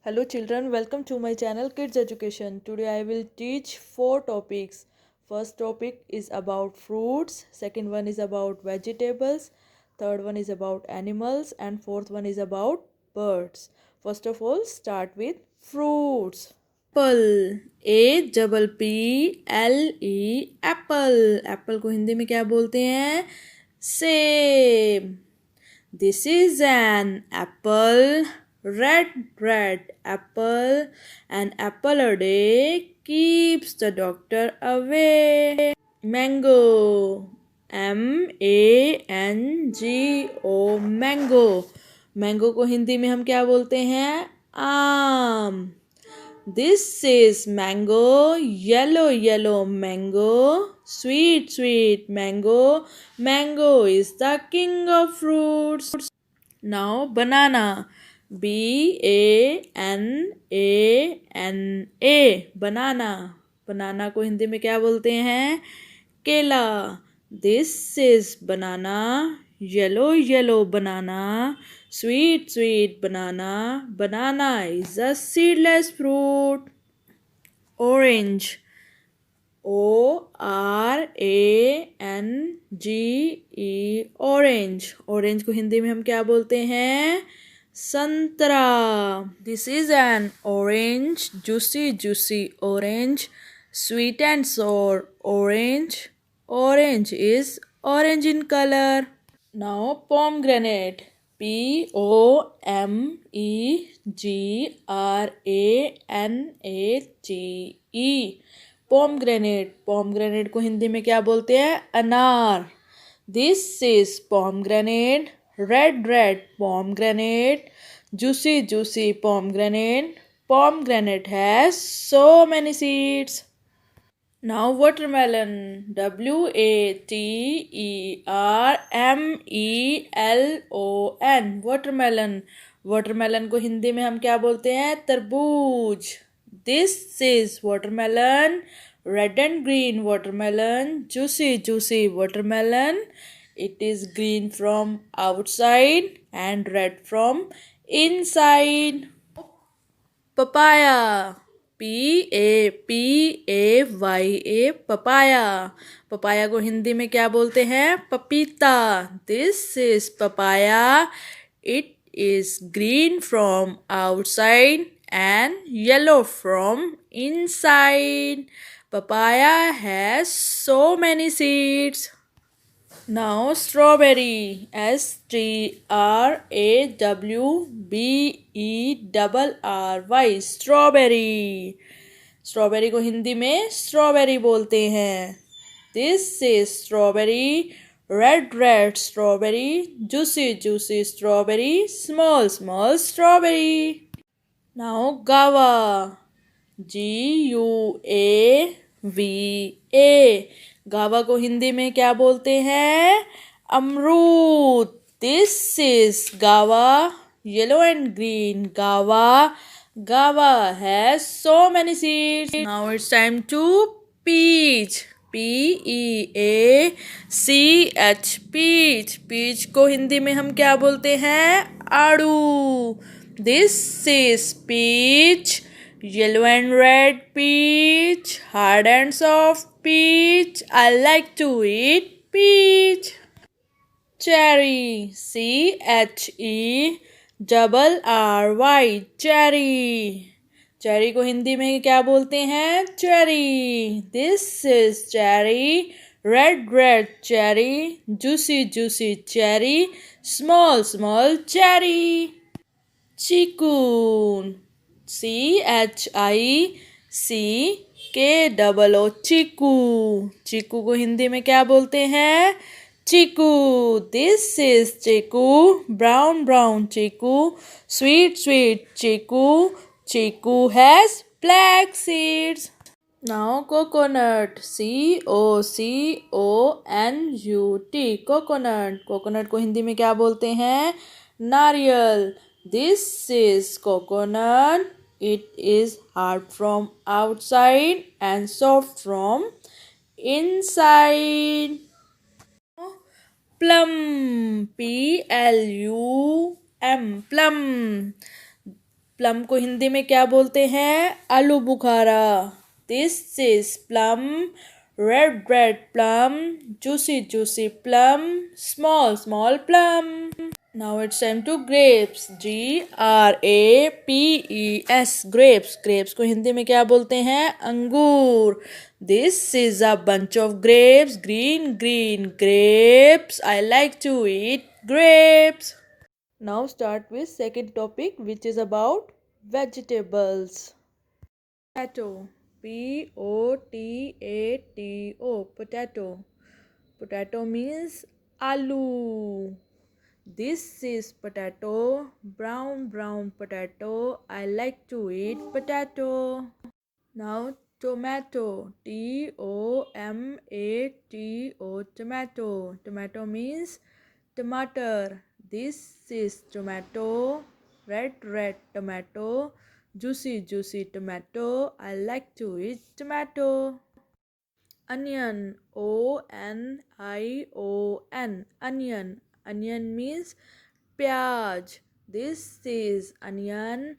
Hello children, welcome to my channel Kids Education. Today I will teach 4 topics. First topic is about fruits, second one is about vegetables, third one is about animals and fourth one is about birds. First of all, start with fruits. Apple, A double P L E apple. Apple को हिंदी में क्या बोलते हैं? सेब. This is an apple, red apple. An apple a day keeps the doctor away. Mango, MANGO, mango. Mango को हिंदी में हम क्या बोलते हैं? आम. This is mango, yellow mango, sweet mango. Mango is the king of fruits. Now banana, BANANA, banana. Banana को हिंदी में क्या बोलते हैं? केला. This is banana, yellow banana, sweet banana. Banana is a seedless fruit. Orange, ORANGE, orange. Orange को हिंदी में हम क्या बोलते हैं? संतरा. This is an orange, juicy orange, sweet and sour orange. Orange is orange in color. Now pomegranate, POMEGRANATE. pomegranate. Pomegranate को हिंदी में क्या बोलते हैं? अनार. This is pomegranate, red pomegranate, juicy pomegranate. Pomegranate has so many seeds. Now watermelon, WATERMELON, watermelon. Watermelon को हिंदी में हम क्या बोलते हैं? तरबूज. This is watermelon, red and green watermelon, juicy watermelon. It is green from outside and red from inside. Papaya, PAPAYA, papaya. Papaya को हिंदी में क्या बोलते हैं? पपीता. This is papaya. It is green from outside and yellow from inside. Papaya has so many seeds. Now strawberry, STRAWBERRY, strawberry. Strawberry को हिंदी में strawberry बोलते हैं. This is strawberry, red strawberry, juicy strawberry, small strawberry. Now guava, GUAVA. गावा को हिंदी में क्या बोलते हैं? अमरूद. This is guava, yellow and green guava. Guava has so many seeds. Now it's time to peach. PEACH, peach. Peach को हिंदी में हम क्या बोलते हैं? आड़ू. This is peach, yellow and red peach, hard and soft peach. I like to eat peach. Cherry, CHERRY, cherry. Cherry को हिंदी में क्या बोलते हैं? Cherry. This is cherry, red cherry, juicy cherry, small cherry. Chicoon, CHICKOO, chiku. Chiku को हिंदी में क्या बोलते हैं? Chiku. This is chiku, brown chiku, sweet chiku. Chiku has black seeds. Now coconut, COCONUT, coconut. Coconut को हिंदी में क्या बोलते हैं? नारियल. This is coconut. It is hard from outside and soft from inside. Plum, PLUM, plum. Plum को हिंदी में क्या बोलते हैं? आलू बुखारा। This is plum, red red plum, juicy juicy plum, small small plum. Now it's time to grapes. GRAPES, grapes. Grapes को हिंदी में क्या बोलते हैं? अंगूर। This is a bunch of grapes, green green grapes. I like to eat grapes. Now start with second topic, which is about vegetables. Potato. POTATO. Potato. Potato means aloo. This is potato, brown brown potato. I like to eat potato. Now tomato, TOMATO, tomato. Tomato means tomato. This is tomato, red red tomato, juicy juicy tomato. I like to eat tomato. Onion, ONION, onion. Onion means pyaj. This is onion,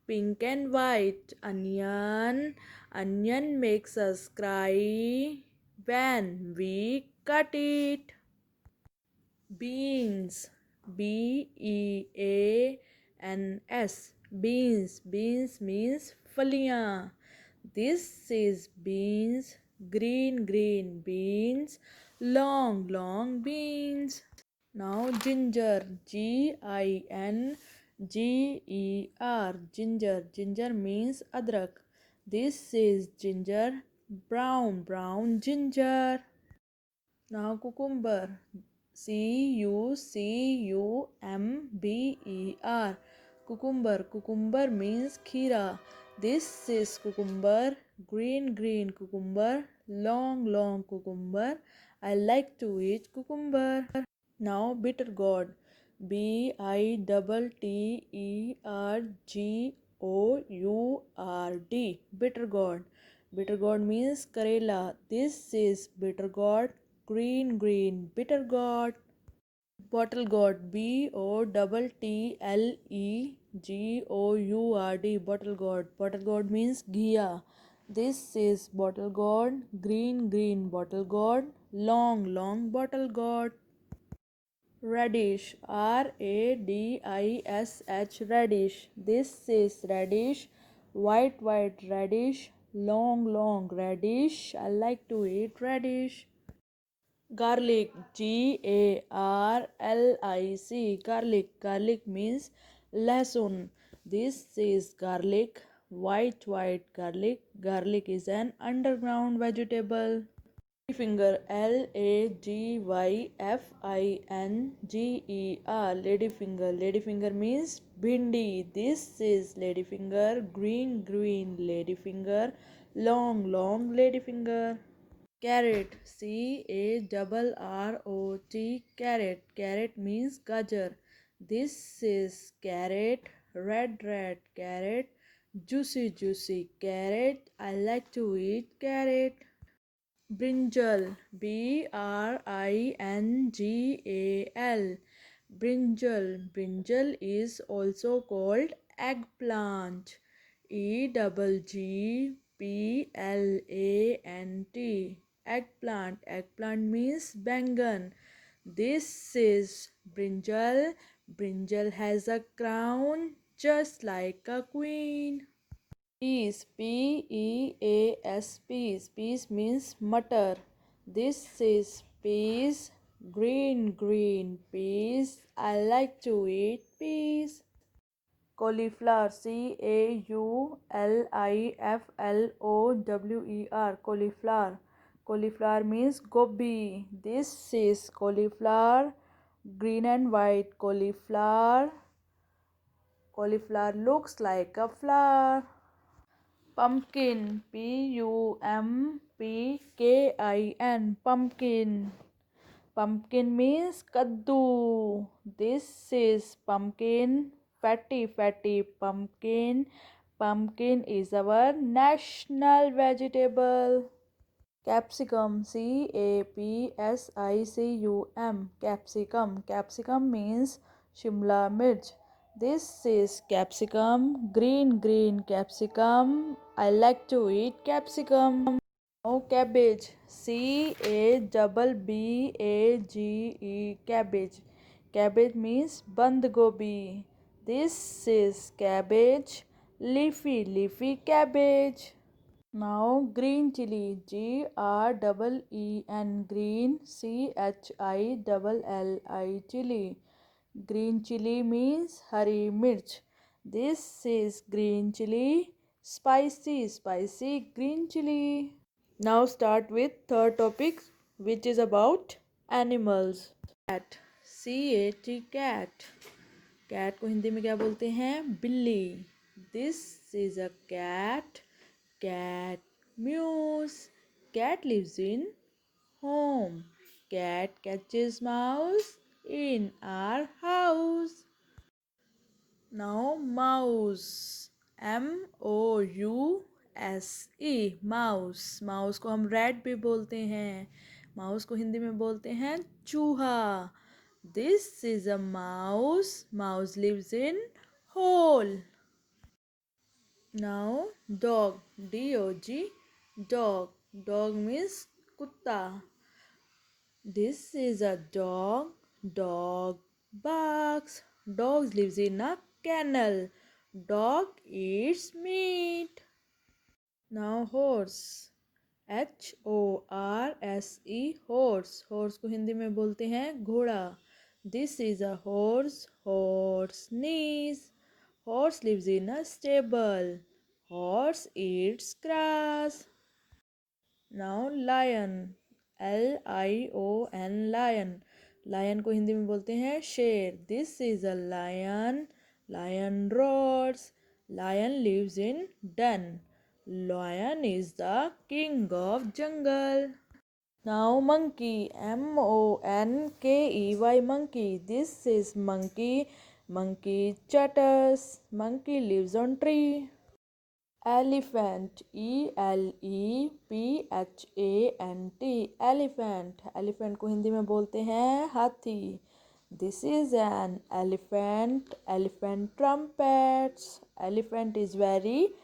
pink and white. Onion. Onion makes us cry when we cut it. Beans, BEANS, beans. Beans means phaliyan. This is beans, green green beans, long long beans. Now ginger, GINGER, ginger. Ginger means adrak. This is ginger, brown brown ginger. Now cucumber, CUCUMBER, cucumber. Cucumber means kheera. This is cucumber, green green cucumber, long long cucumber. I like to eat cucumber. Now bittergourd, BITTERGOURD, bittergourd. Bittergourd means karela. This is bittergourd, green green bittergourd. Bottle gourd, BOTTLEGOURD, bottle gourd. Bottle gourd means ghiya. This is bottle gourd, green green bottle gourd, long long bottle gourd. Radish, RADISH, radish. This is radish, white white radish, long long radish. I like to eat radish. Garlic, GARLIC, garlic. Garlic means lasun. This is garlic, white white garlic. Garlic is an underground vegetable. Ladyfinger, LADYFINGER, ladyfinger. Ladyfinger means bhindi. This is ladyfinger, green green ladyfinger, long long ladyfinger. Carrot, CARROT, carrot. Carrot means gajar. This is carrot, red red carrot, juicy juicy carrot. I like to eat carrot. Brinjal, BRINJAL, brinjal. Brinjal is also called eggplant, EGGPLANT, eggplant. Eggplant means bangan. This is brinjal. Brinjal has a crown just like a queen. Peas, PEAS, peas. Peas means mutter. This is peas, green green peas. I like to eat peas. Cauliflower, CAULIFLOWER, cauliflower. Cauliflower means gobi. This is cauliflower, green and white cauliflower. Cauliflower looks like a flower. Pumpkin, PUMPKIN, pumpkin. Pumpkin means kaddu. This is pumpkin, fatty fatty pumpkin. Pumpkin is our national vegetable. Capsicum, CAPSICUM, capsicum. Capsicum means Shimla mirch. This is capsicum, green capsicum. I like to eat capsicum. Now cabbage, CABBAGE, cabbage. Cabbage means band gobi. This is cabbage, leafy cabbage. Now green chili, GREEN, green, CHILLI, chili. Green chili means hari mirch. This is green chili, spicy green chili. Now start with third topic, which is about animals. Cat, CAT, cat. Cat को हिंदी में क्या बोलते हैं? बिल्ली. This is a cat. Cat mews. Cat lives in home. Cat catches mouse in our house. Now mouse, MOUSE, mouse. Mouse को हम rat भी बोलते हैं. माउस को हिंदी में बोलते हैं चूहा. This is a mouse. Mouse lives in hole. Now dog, DOG, dog. Dog means kutta. This is a dog. Dog barks. Dog lives in a kennel. Dog eats meat. Now horse. HORSE, horse. Horse को हिंदी में बोलते हैं घोड़ा. This is a horse. Horse sneeze. Horse lives in a stable. Horse eats grass. Now lion, LION, lion. Lion को हिंदी में बोलते हैं शेर. This is a lion. Lion roars. Lion lives in den. Lion is the king of jungle. Now monkey, MONKEY, monkey. This is monkey. Monkey chatters. Monkey lives on tree. Elephant, ELEPHANT, elephant. Elephant को हिंदी में बोलते हैं हाथी. This is an elephant. Elephant trumpets. Elephant is very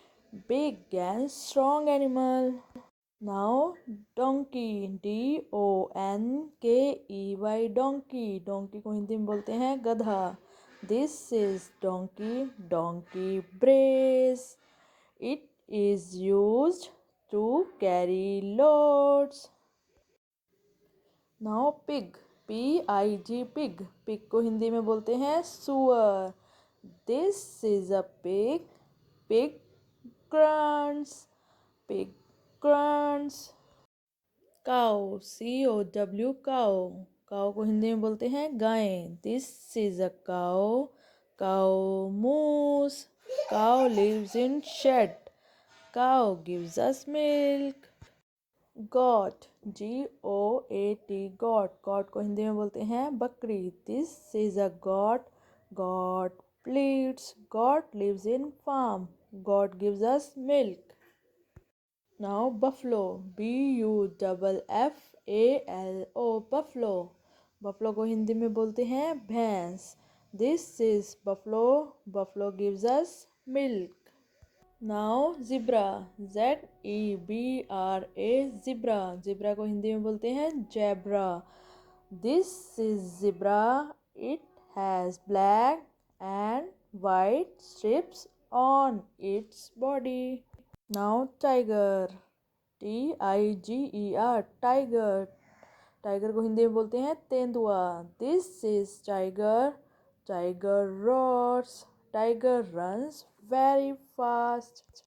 big and strong animal. Now donkey, DONKEY, donkey. Donkey को हिंदी में बोलते हैं गधा. This is donkey. Donkey brays. It is used to carry loads. Now pig, PIG, pig. Pig को हिंदी में बोलते हैं सुअर. This is a pig. Pig grunts. Pig grunts. Cow, COW, cow. Cow को हिंदी में बोलते हैं गाय. This is a cow. Cow moves. Cow lives in shed. Cow gives us milk. Goat, GOAT, goat. Goat को हिंदी में बोलते हैं बकरी. This is a goat. Goat bleats. Goat lives in farm. Goat gives us milk. Now buffalo, BUFFALO, buffalo. Buffalo को हिंदी में बोलते हैं भैंस. This is buffalo. Buffalo gives us milk. Now zebra, ZEBRA, zebra. Zebra को हिंदी में बोलते हैं zebra. This is zebra. It has black and white strips on its body. Now tiger, TIGER, tiger. Tiger को हिंदी में बोलते हैं तेंदुआ. This is tiger. Tiger roars. Tiger runs very fast.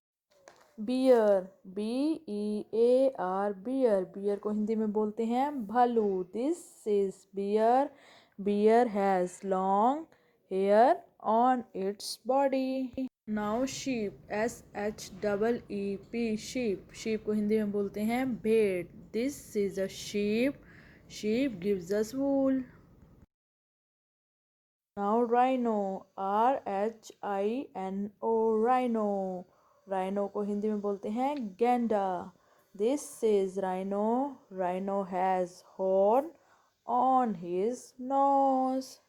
Bear, BEAR, bear. Bear को हिंदी में बोलते हैं भालू. This is bear. Bear has long hair on its body. Now sheep, SHEEP, sheep. Sheep को हिंदी में बोलते हैं भेड़. This is a sheep. Sheep gives us wool. Now rhino, RHINO, rhino. Rhino को हिंदी में बोलते हैं गैंडा. This is rhino. Rhino has horn on his nose.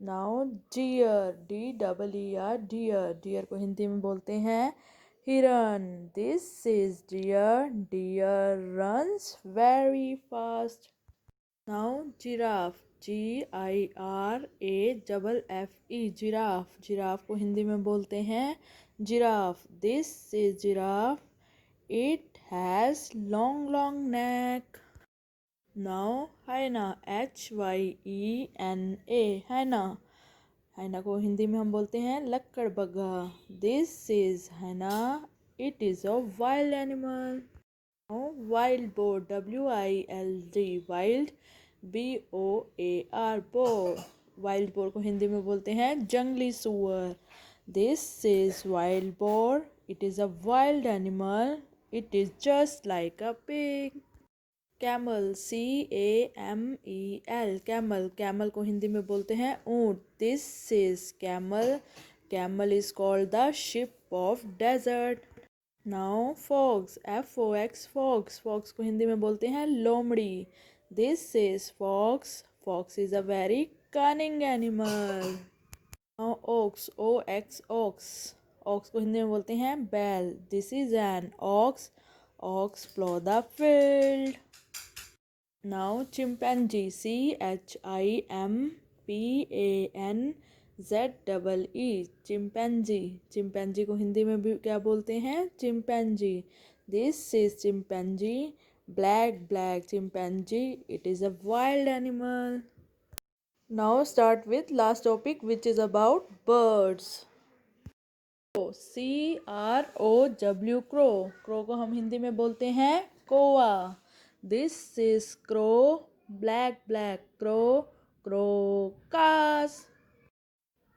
Now deer, DEER, deer, deer को हिंदी में बोलते हैं हिरन। This is deer, deer runs very fast. Now giraffe, GIRAFFE, giraffe, giraffe को हिंदी में बोलते हैं giraffe. This is giraffe, it has long long neck. Now hyena, HYENA, hyena, hyena को हिंदी में हम बोलते हैं लक्कड़बग्गा। This is hyena, it is a wild animal. Wild boar, WILD, wild, BOAR, boar, wild boar को हिंदी में बोलते हैं जंगली सुअर। This is wild boar, it is a wild animal, it is just like a pig. Camel, CAMEL, camel, camel को हिंदी में बोलते हैं ऊंट। This is camel, camel is called the ship of desert. Now fox, FOX, fox, fox को हिंदी में बोलते हैं लोमड़ी। This is fox, fox is a very cunning animal. Now ox, OX, ox, ox को हिंदी में बोलते हैं बैल। This is an ox, ox plough the field. Now chimpanzee, CHIMPANZEE, chimpanzee, chimpanzee को हिंदी में भी क्या बोलते हैं chimpanzee. This is chimpanzee, black black chimpanzee, it is a wild animal. Now start with last topic which is about birds. CROW, crow, crow को हम हिंदी में बोलते हैं कौवा। This is crow, black black crow, crow caws.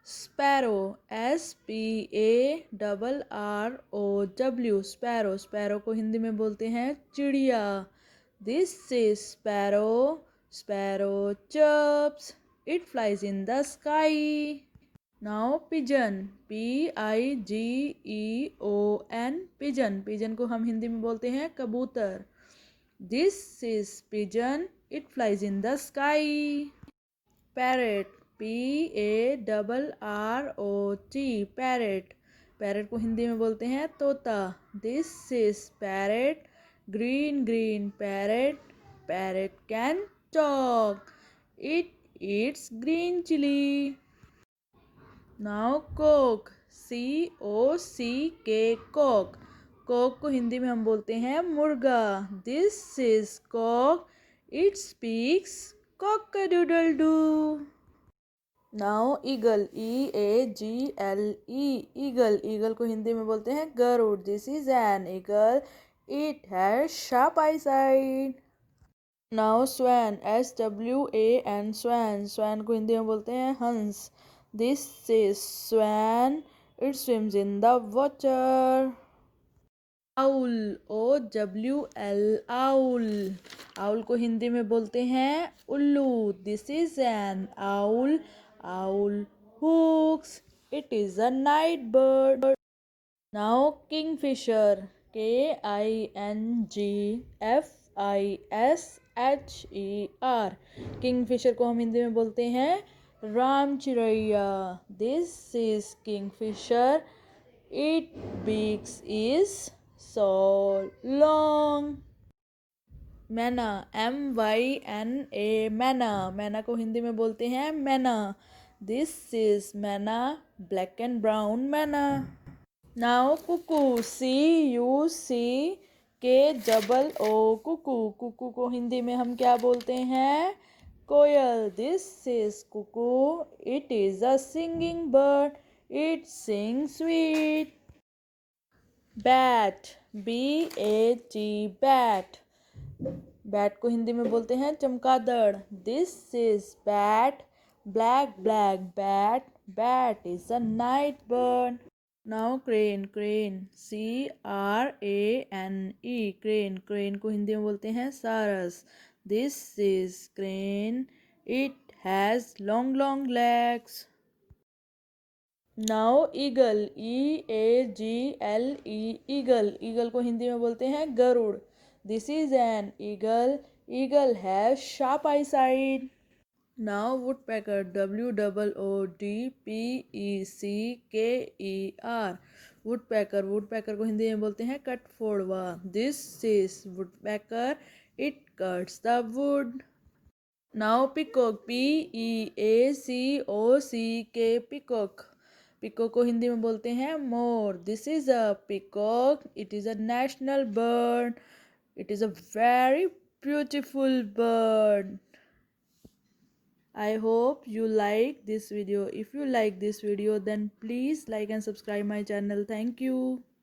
Sparrow, SPARROW, sparrow, sparrow को हिंदी में बोलते हैं चिड़िया। This is sparrow, sparrow chirps, it flies in the sky. Now pigeon, PIGEON, pigeon, pigeon को हम हिंदी में बोलते हैं कबूतर। This is pigeon, it flies in the sky. Parrot, PARROT, parrot, parrot को हिंदी में बोलते हैं तोता। This is parrot, green green parrot, parrot can talk, it eats green chilli. Now cock, COCK, cock, cock को हिंदी में हम बोलते हैं मुर्गा। This is cock, it speaks कॉक-a-doodle-doo। Now eagle, EAGLE, eagle, eagle को हिंदी में बोलते हैं गरुड़। This is an eagle, it has sharp eyesight. Now swan, SWAN, swan, swan को हिंदी में बोलते हैं हंस। This is swan, it swims in the water. Owl, OWL, owl, owl को हिंदी में बोलते हैं उल्लू। This is an owl, owl hoots, it is a night bird. Now kingfisher, KINGFISHER, kingfisher को हम हिंदी में बोलते हैं राम चिरैया। This is Kingfisher, it beaks is so long. मैना, MYNA, मैना, मैना को हिंदी में बोलते हैं मैना। This is myna, black and brown myna. Now cuckoo, CUCKOO, cuckoo, cuckoo को हिंदी में हम क्या बोलते हैं कोयल। This is cuckoo, it is a singing bird, it sings sweet. Bat, BAT, bat, bat को हिंदी में बोलते हैं चमगादड़। This is bat, black black bat, bat is a night bird. Now crane, crane, CRANE, crane, crane को हिंदी में बोलते हैं सारस। This is crane, it has long long legs. Now eagle, EAGLE, eagle, eagle को हिंदी में बोलते हैं गरुड़। This is an eagle, eagle has sharp eyesight. Now woodpecker, WOODPECKER. woodpecker, woodpecker को हिंदी में बोलते हैं कटफोड़वा. This is woodpecker, it cuts the wood. Now peacock, PEACOCK, peacock. peacock को हिंदी में बोलते हैं मोर. This is a peacock, it is a national bird, it is a very beautiful bird. I hope you like this video. If you like this video, then please like and subscribe my channel. Thank you.